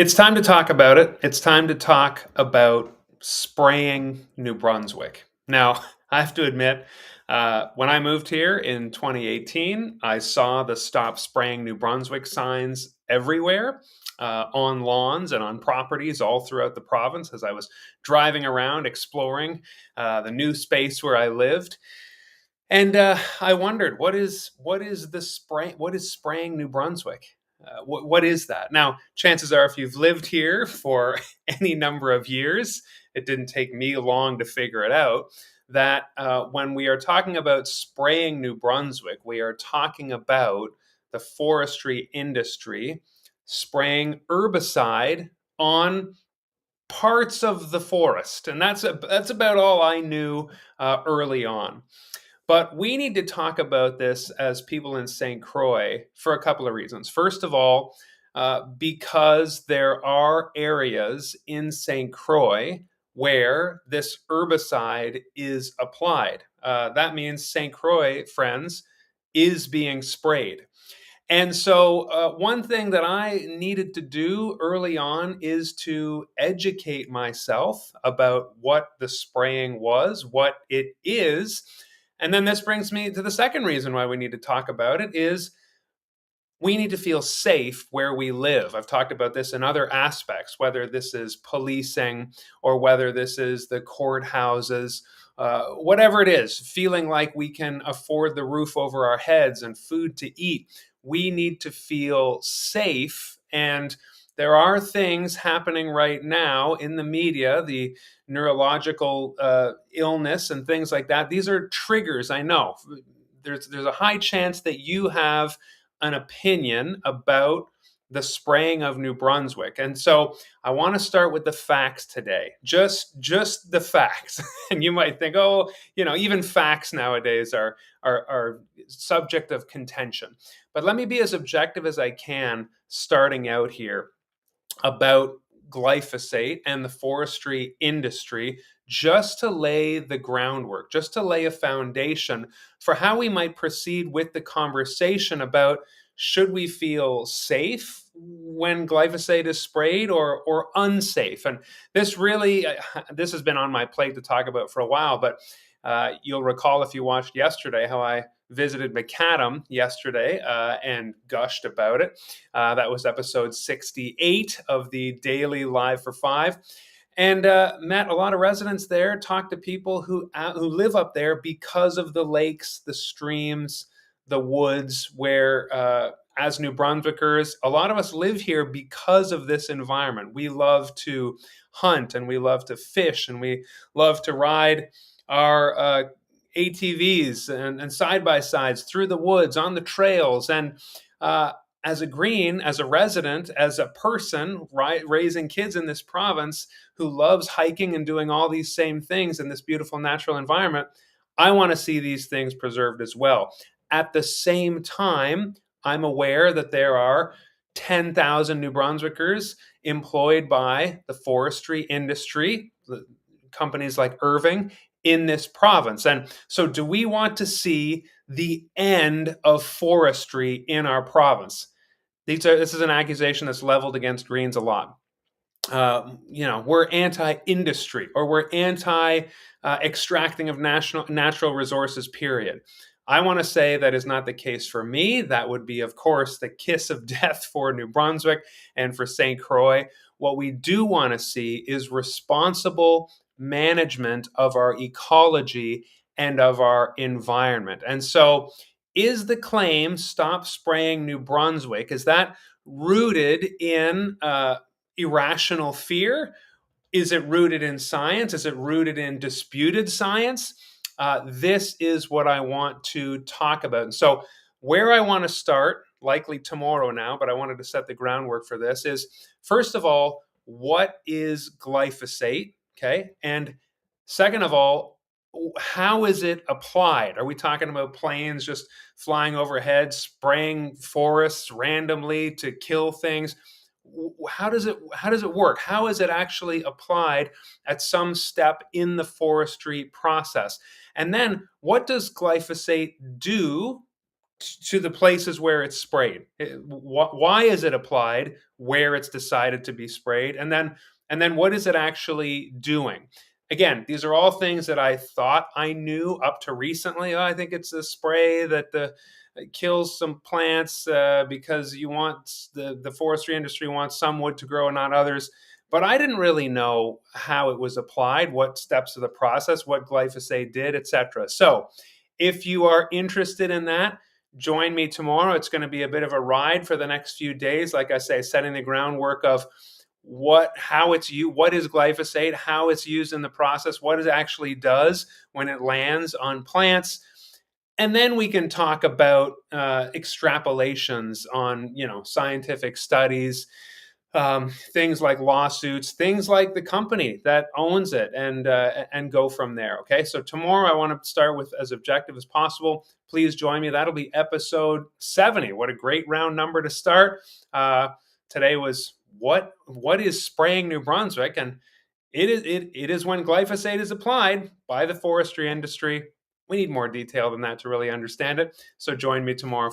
It's time to talk about it. It's time to talk about spraying New Brunswick. Now, I have to admit, when I moved here in 2018, I saw the Stop Spraying New Brunswick signs everywhere, on lawns and on properties all throughout the province as I was driving around exploring the new space where I lived. And I wondered, what is the spray? What is spraying New Brunswick? What is that? Now, chances are, if you've lived here for any number of years, it didn't take me long to figure it out. That when we are talking about spraying New Brunswick, we are talking about the forestry industry spraying herbicide on parts of the forest, and that's about all I knew early on. But we need to talk about this as people in Saint Croix for a couple of reasons. First of all, because there are areas in Saint Croix where this herbicide is applied. That means Saint Croix, friends, is being sprayed. And so, one thing that I needed to do early on is to educate myself about what the spraying was, what it is. And then this brings me to the second reason why we need to talk about it is we need to feel safe where we live. I've talked about this in other aspects, whether this is policing or whether this is the courthouses, whatever it is, feeling like we can afford the roof over our heads and food to eat. We need to feel safe. And there are things happening right now in the media, the neurological illness and things like that. These are triggers, I know. There's a high chance that you have an opinion about the spraying of New Brunswick. And so I want to start with the facts today. Just the facts. And you might think, oh, even facts nowadays are subject of contention. But let me be as objective as I can starting out here about glyphosate and the forestry industry, just to lay the groundwork, just to lay a foundation for how we might proceed with the conversation about should we feel safe when glyphosate is sprayed or unsafe. And this has been on my plate to talk about for a while, but you'll recall, if you watched yesterday, how I visited McAdam yesterday and gushed about it. That was episode 68 of the Daily Live for Five, and met a lot of residents there. Talked to people who live up there because of the lakes, the streams, the woods. Where as New Brunswickers, a lot of us live here because of this environment. We love to hunt and we love to fish and we love to ride our ATVs and side by sides through the woods on the trails. And as a resident, as a person raising kids in this province who loves hiking and doing all these same things in this beautiful natural environment, I want to see these things preserved as well. At the same time, I'm aware that there are 10,000 New Brunswickers employed by the forestry industry, companies like Irving, in this province. And so, do we want to see the end of forestry in our province? This is an accusation that's leveled against Greens a lot. We're anti-industry, or we're anti-extracting of natural resources, period. I want to say that is not the case for me. That would be, of course, the kiss of death for New Brunswick and for Saint Croix. What we do want to see is responsible management of our ecology and of our environment. And so, is the claim "Stop Spraying New Brunswick," is that rooted in irrational fear? Is it rooted in science? Is it rooted in disputed science? This is what I want to talk about. And so, where I want to start, likely tomorrow now, but I wanted to set the groundwork for this, is first of all, what is glyphosate? Okay. And second of all, how is it applied? Are we talking about planes just flying overhead, spraying forests randomly to kill things? How does it work? How is it actually applied at some step in the forestry process? And then, what does glyphosate do to the places where it's sprayed. Why is it applied where it's decided to be sprayed? And then what is it actually doing? Again, these are all things that I thought I knew up to recently. Oh, I think it's a spray that kills some plants because you want the forestry industry wants some wood to grow and not others. But I didn't really know how it was applied, what steps of the process, what glyphosate did, etc. So if you are interested in that, join me tomorrow. It's going to be a bit of a ride for the next few days. Like I say, setting the groundwork of how it's used, what is glyphosate, how it's used in the process, what it actually does when it lands on plants. And then we can talk about extrapolations on, scientific studies, things like lawsuits, things like the company that owns it, and go from there. Okay, so tomorrow I want to start with as objective as possible. Please join me. That'll be episode 70. What a great round number to start. Today was what is spraying New Brunswick, and it is when glyphosate is applied by the forestry industry. We need more detail than that to really understand it. So join me tomorrow